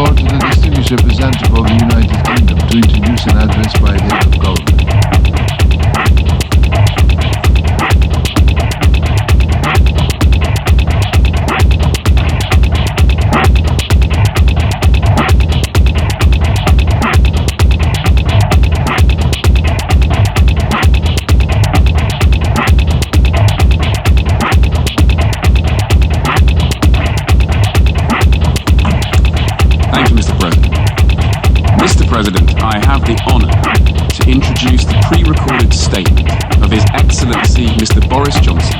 floor to the distinguished representative of the United Kingdom to introduce an address by the head of government. President, I have the honour to introduce the pre-recorded statement of His Excellency Mr. Boris Johnson,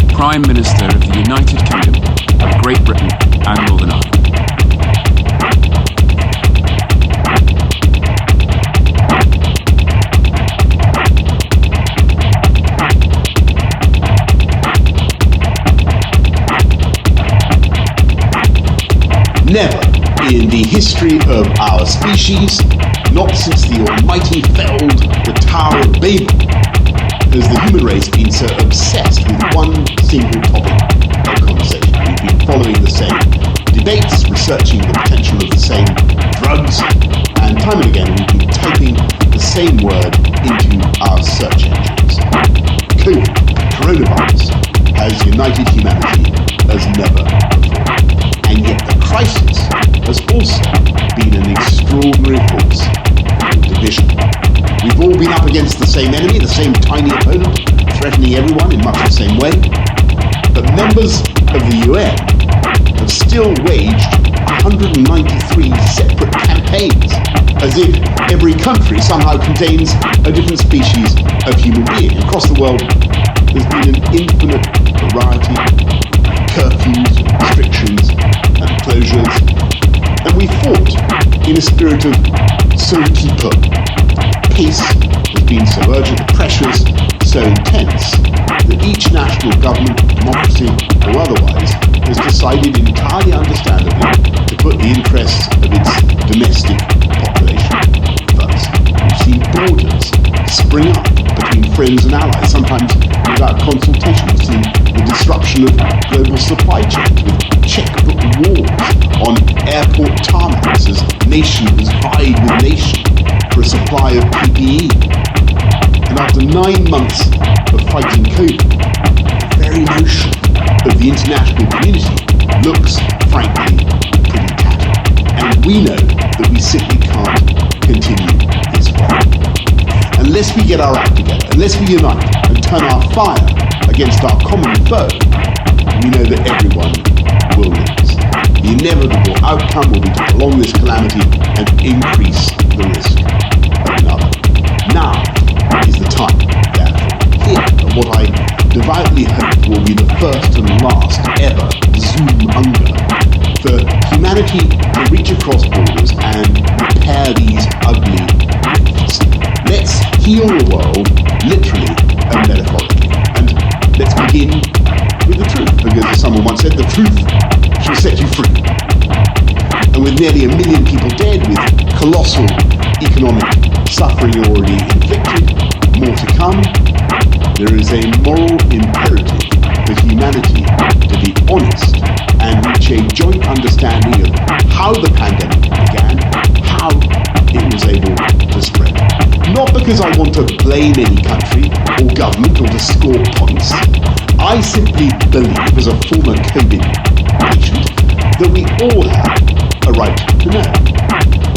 Prime Minister of the United Kingdom of Great Britain and Northern Ireland. Never in the history of our species, not since the Almighty felled the Tower of Babel, has the human race been so obsessed with one single topic of conversation. We've been following the same debates, researching the potential of the same drugs, and time and again we've been typing the same word into our search engines. COVID, coronavirus, has united humanity as never before. And yet the crisis has also been an extraordinary force of division. We've all been up against the same enemy, the same tiny opponent, threatening everyone in much the same way. But members of the UN have still waged 193 separate campaigns, as if every country somehow contains a different species of human being. Across the world, there's been an infinite variety of curfews, restrictions, and closures, and we fought in a spirit of sauve-qui-peut. Pace has been so urgent, the pressures so intense, that each national government, democracy or otherwise, has decided entirely understandably to put the interests of its domestic population first. We've seen borders spring up between friends and allies, sometimes without consultation. We've seen the disruption of global supply chains with checkbook wars on airport tarmacs as nation has vied with nation for a supply of PPE. And after 9 months of fighting COVID, the very notion of the international community looks, frankly, pretty tattered. And we know that we simply can't continue this way. Unless we get our act together, unless we unite and turn our fire against our common foe, we know that everyone will lose. The inevitable outcome will be to prolong this calamity and increase the risk of another. Now is the time, therefore, here at what I devoutly hope will be the first and last ever Zoom hunger, for humanity to reach across borders and repair these ugly rifts. Let's heal the world, literally and metaphorically. And let's begin with the truth, because as someone once said, the truth shall set you free. And with nearly 1 million people dead, with colossal economic suffering already inflicted, more to come, there is a moral imperative for humanity to be honest and reach a joint understanding of how the pandemic began, how it was able to spread. Not because I want to blame any country or government or to score points. I simply believe, as a former COVID patient, that we all have a right to know,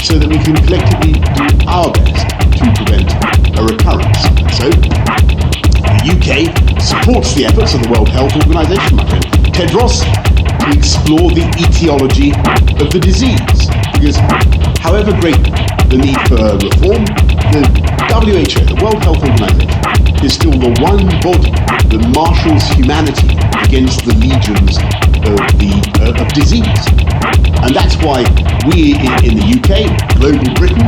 so that we can collectively do our best to prevent a recurrence. And so, the UK supports the efforts of the World Health Organization, my friend Tedros, to explore the etiology of the disease. Because however great the need for reform, the WHO, the World Health Organization, is still the one body that marshals humanity against the legions of disease. And that's why we in the UK, global Britain,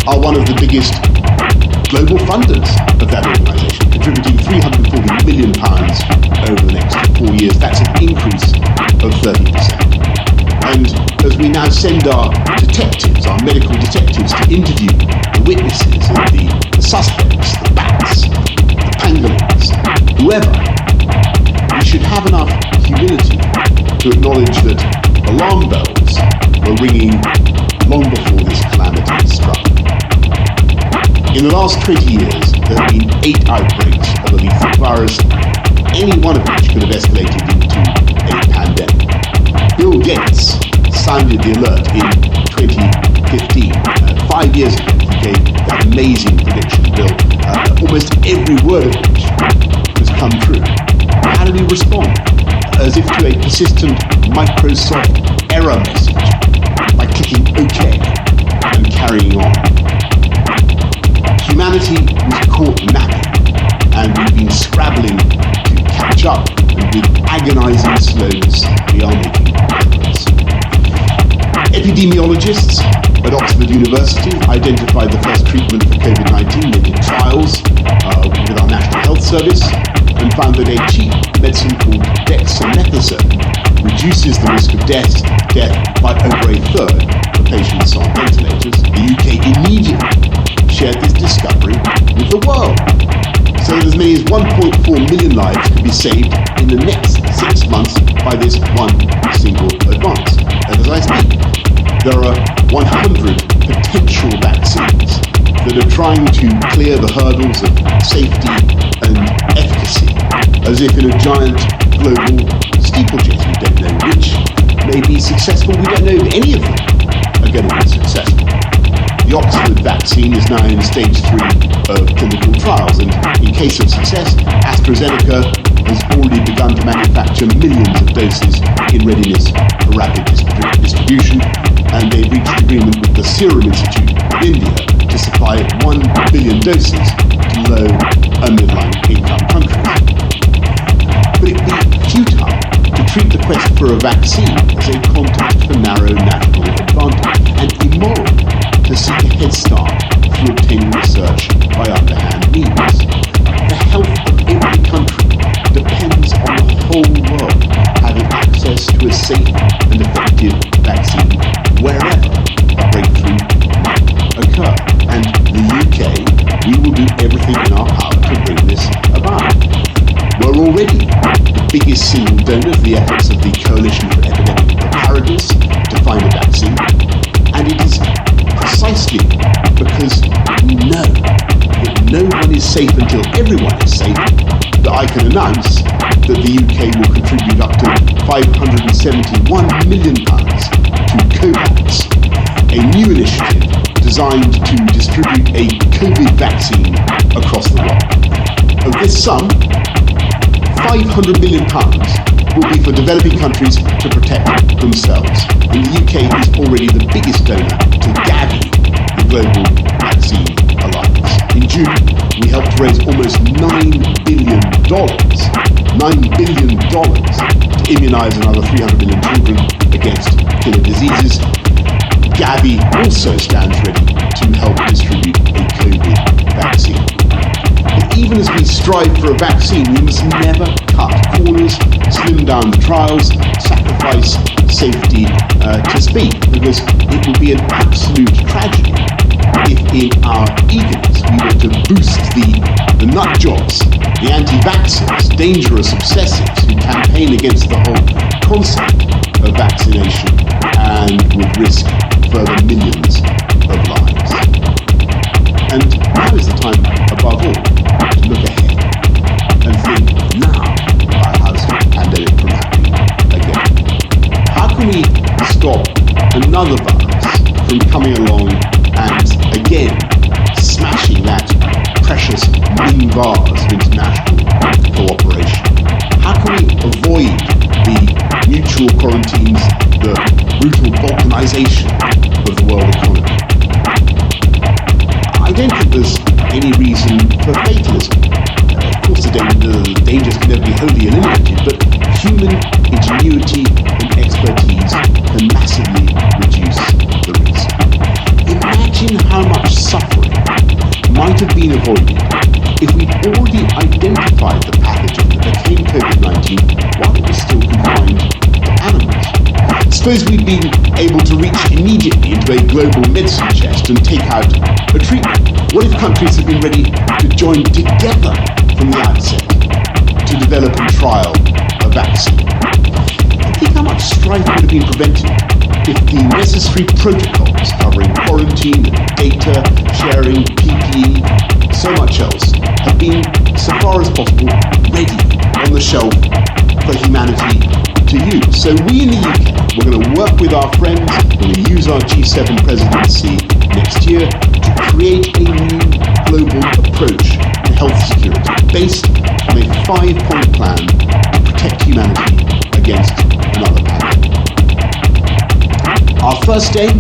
are one of the biggest global funders of that organisation, contributing £340 million over the next 4 years. That's an increase of 30%. And as we now send our detectives, our medical detectives, to interview the witnesses and the suspects, the bats, the pangolins, whoever, we should have enough humility to acknowledge that alarm bells were ringing In the last 20 years, there have been 8 outbreaks of a lethal virus, any one of which could have escalated into a pandemic. Bill Gates sounded the alert in 2015. 5 years ago, he gave that amazing prediction, Bill, almost every word of which has come true. How did he respond? As if to a persistent Microsoft error message, by clicking OK and carrying on. Humanity was caught napping, and we've been scrabbling to catch up, and with agonizing slowness we are making progress. Epidemiologists at Oxford University identified the first treatment for COVID-19. They did trials with our National Health Service and found that a cheap medicine called dexamethasone reduces the risk of death by over a third for patients on ventilators. The UK immediately shared this discovery with the world, so that as many as 1.4 million lives could be saved in the next 6 months by this one single advance. And as I speak, there are 100 potential vaccines that are trying to clear the hurdles of safety and efficacy, as if in a giant global steeplechase. We don't know which may be successful. We don't know if any of them are going to be successful. The Oxford vaccine is now in stage 3 of clinical trials, and in case of success, AstraZeneca has already begun to manufacture millions of doses in readiness for rapid distribution, and they've reached agreement with the Serum Institute of India to supply 1 billion doses to low and middle income countries. But it'd be futile to treat the quest for a vaccine as a contest for narrow national advantage, and immoral to seek a head start through obtaining research by underhand means. The health of every country depends on the whole world having access to a safe and effective vaccine wherever a breakthrough might occur. And the UK, we will do everything in our power to bring this about. We're already the biggest single donor of the efforts of the Coalition for Epidemic Preparedness to find a vaccine, and it is precisely because we know that no one is safe until everyone is safe that I can announce that the UK will contribute up to £571 million to COVAX, a new initiative designed to distribute a COVID vaccine across the world. Of this sum, £500 million will be for developing countries to protect themselves. And the UK is already the biggest donor to Gavi, the Global Vaccine Alliance. In June, we helped raise almost $9 billion to immunize another 300 million children against killer diseases. Gavi also stands ready to help distribute a COVID vaccine. But even as we strive for a vaccine, we must never cut corners, slim down the trials, sacrifice safety to speed, because it would be an absolute tragedy if in our eagerness we were to boost the nut jobs, the anti-vaxxers, dangerous obsessives who campaign against the whole concept of vaccination and would risk further millions of lives. And now is the time, above all, to look ahead and think now about how to stop the pandemic from happening again. How can we stop another virus from coming along and again smashing that precious green vase of international cooperation? How can we avoid the mutual quarantines, the brutal balkanization of the world economy? I don't think there's any reason for fatalism. Of course, the dangers can never be wholly eliminated, but human ingenuity and expertise can massively reduce the risk. Imagine how much suffering might have been avoided if we'd already identified the pathogen that became COVID-19 while it was still confined to animals. Suppose we'd been able to reach immediately into a global medicine chest and take out a treatment. What if countries had been ready to join together from the outset to develop and trial a vaccine? And think how much strife would have been prevented if the necessary protocols covering quarantine, data sharing, PPE, so much else, have been, so far as possible, ready on the shelf for humanity to use. So we in the UK, we're going to work with our friends, we're going to use our G7 presidency next year to create a new global approach to health security based on a 5-point plan to protect humanity against another pandemic. Our first aim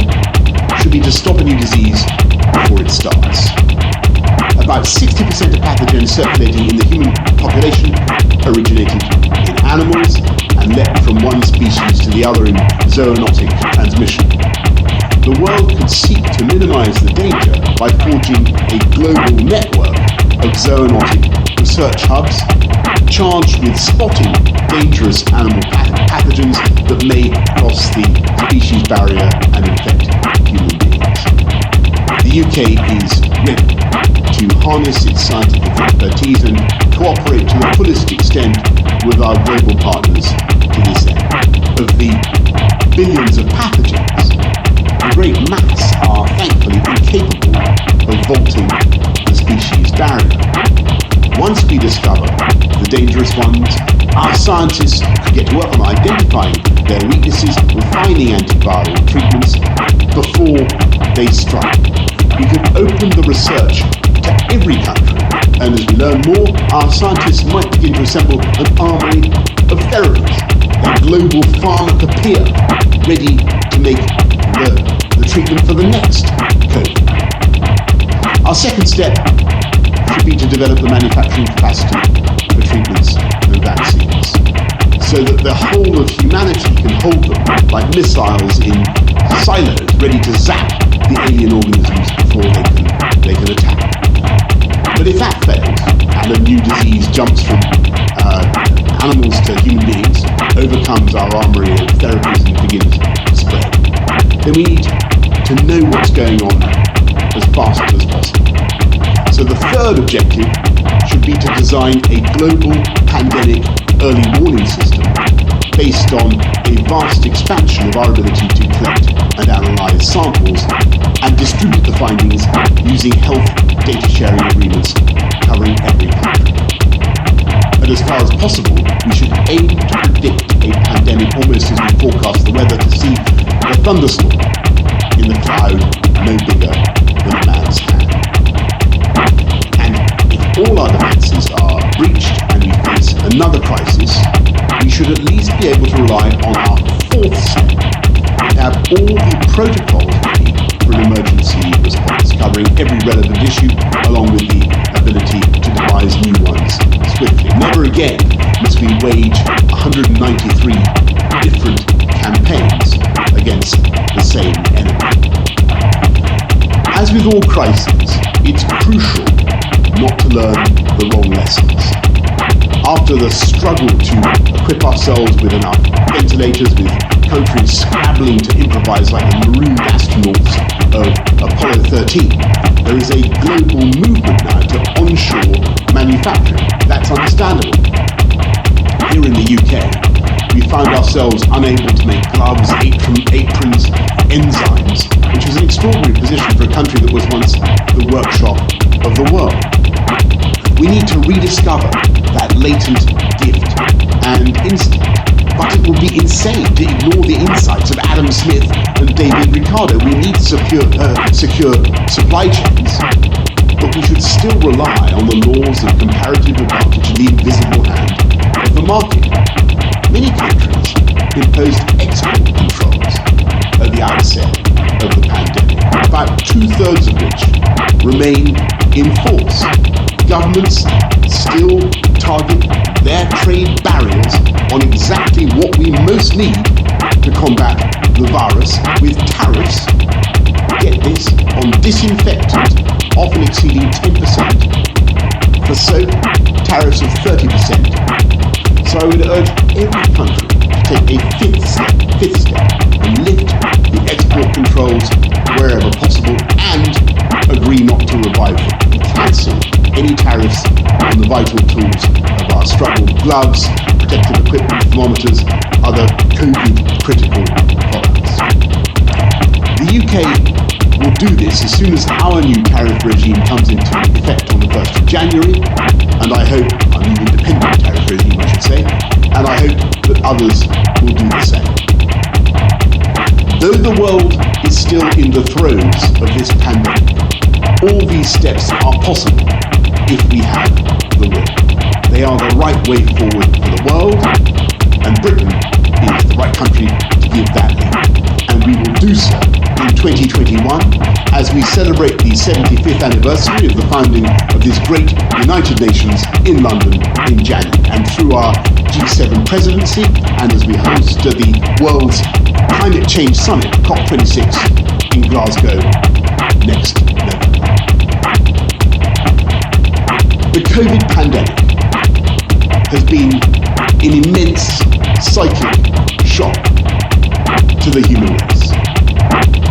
should be to stop a new disease before it starts. About 60% of pathogens circulating in the human population originated in animals and leapt from one species to the other in zoonotic transmission. The world could seek to minimize the danger by forging a global network of zoonotic research hubs charged with spotting dangerous animal pathogens that may cross the species barrier and infect human beings. The UK is ready to harness its scientific expertise and cooperate to the fullest extent with our global partners to this end. Of the billions of pathogens, the great mass are thankfully incapable of vaulting the species barrier. Once we discover the dangerous ones, our scientists could get to work on identifying their weaknesses, refining antiviral treatments before they strike. We could open the research to every country, and as we learn more, our scientists might begin to assemble an army of therapies, a global pharmacopoeia ready to make the treatment for the next COVID. Our second step should be to develop the manufacturing capacity for treatments and vaccines, so that the whole of humanity can hold them like missiles in silos, ready to zap the alien organisms before they can attack. But if that fails, and a new disease jumps from animals to human beings, overcomes our armory of therapies and begins to spread, then we need to know what's going on as fast as possible. So the third objective should be to design a global pandemic early warning system based on a vast expansion of our ability to collect and analyze samples and distribute the findings using health data sharing agreements covering every country. And as far as possible, we should aim to predict a pandemic almost as we forecast the weather, to see the thunderstorm in the cloud no bigger than a man's hand. And if all our defences are breached and we face another crisis, we should at least be able to rely on our fourth step and have all the protocols ready for an emergency response, covering every relevant issue along with the ability to devise new ones swiftly. Never again must we wage 193 different campaigns against the same enemy. As with all crises, it's crucial not to learn the wrong lessons. After the struggle to equip ourselves with enough ventilators, with countries scrabbling to improvise like the marooned astronauts of Apollo 13, there is a global movement now to onshore manufacturing. That's understandable. Here in the UK, we found ourselves unable to make gloves, aprons, enzymes, which was an extraordinary position for a country that was once the workshop of the world. We need to rediscover that latent gift and instinct, but it would be insane to ignore the insights of Adam Smith and David Ricardo. We need secure supply chains, but we should still rely on the laws of comparative advantage and the invisible hand of the market. Many countries imposed export controls at the outset of the pandemic, about 2/3 of which remain in force. Governments still target their trade barriers on exactly what we most need to combat the virus, with tariffs, get this, on disinfectant often exceeding 10%, for soap tariffs of 30%. So I would urge every country to take a fifth step and lift the export controls wherever possible and agree not to revive them, and cancel any tariffs on the vital tools of our struggle: gloves, protective equipment, thermometers, other COVID critical products. The UK will do this as soon as our new tariff regime comes into effect on the 1st of January, and I hope, I mean independent tariff regime I should say, and I hope that others will do the same. Though the world is still in the throes of this pandemic, all these steps are possible if we have the will. They are the right way forward for the world, and Britain is the right country to give that lead. And we will do so in 2021 as we celebrate the 75th anniversary of the founding of this great United Nations in London in January, and through our G7 presidency, and as we host the world's Climate Change Summit, COP26, in Glasgow next November. The COVID pandemic has been an immense psychic shock to the human race.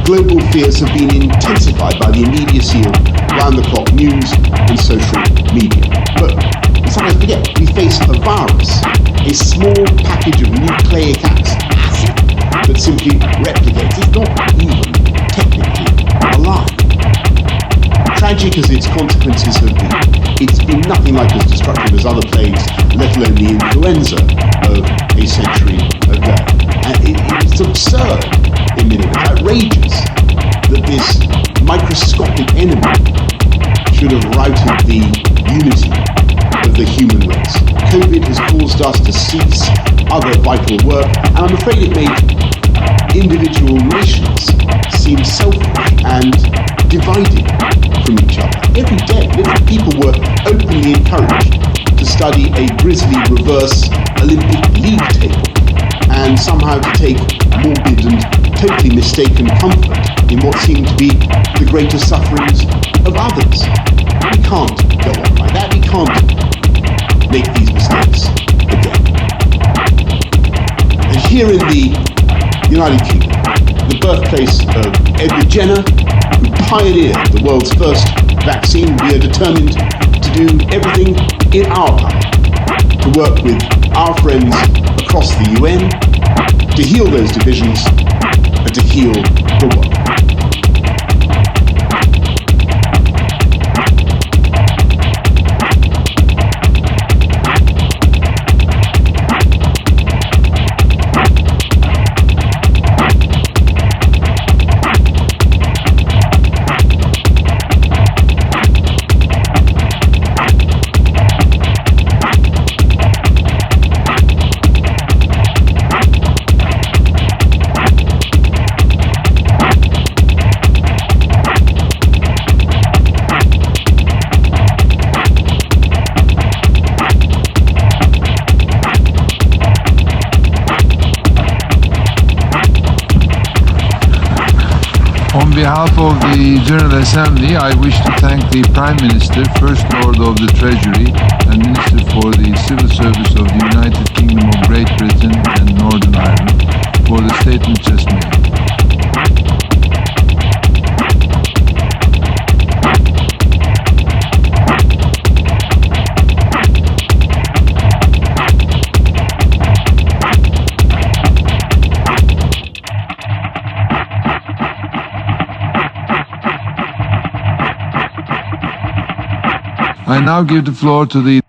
Global fears have been intensified by the immediacy of round-the-clock news and social media. But let's not forget, we face a virus, a small package of nucleic acid that simply replicates. It's not even technically alive. Tragic as its consequences have been, it's been nothing like as destructive as other plagues, let alone the influenza of a century ago. And it's absurd in many ways, outrageous, that this microscopic enemy should have routed the unity of the human race. COVID has caused us to cease other vital work, and I'm afraid it made individual nations seem selfish and divided from each other. Every day, little people were openly encouraged to study a grisly reverse Olympic league table and somehow to take morbid and totally mistaken comfort in what seemed to be the greater sufferings of others. We can't go on like that. We can't make these mistakes again. And here in the United Kingdom, the birthplace of Edward Jenner, who pioneered the world's first vaccine, we are determined to do everything in our power to work with our friends across the UN to heal those divisions and to heal the world. On behalf of the General Assembly, I wish to thank the Prime Minister, First Lord of the Treasury, and Minister for the Civil Service of the United Kingdom of Great Britain and Northern Ireland for the statement just made. I now give the floor to the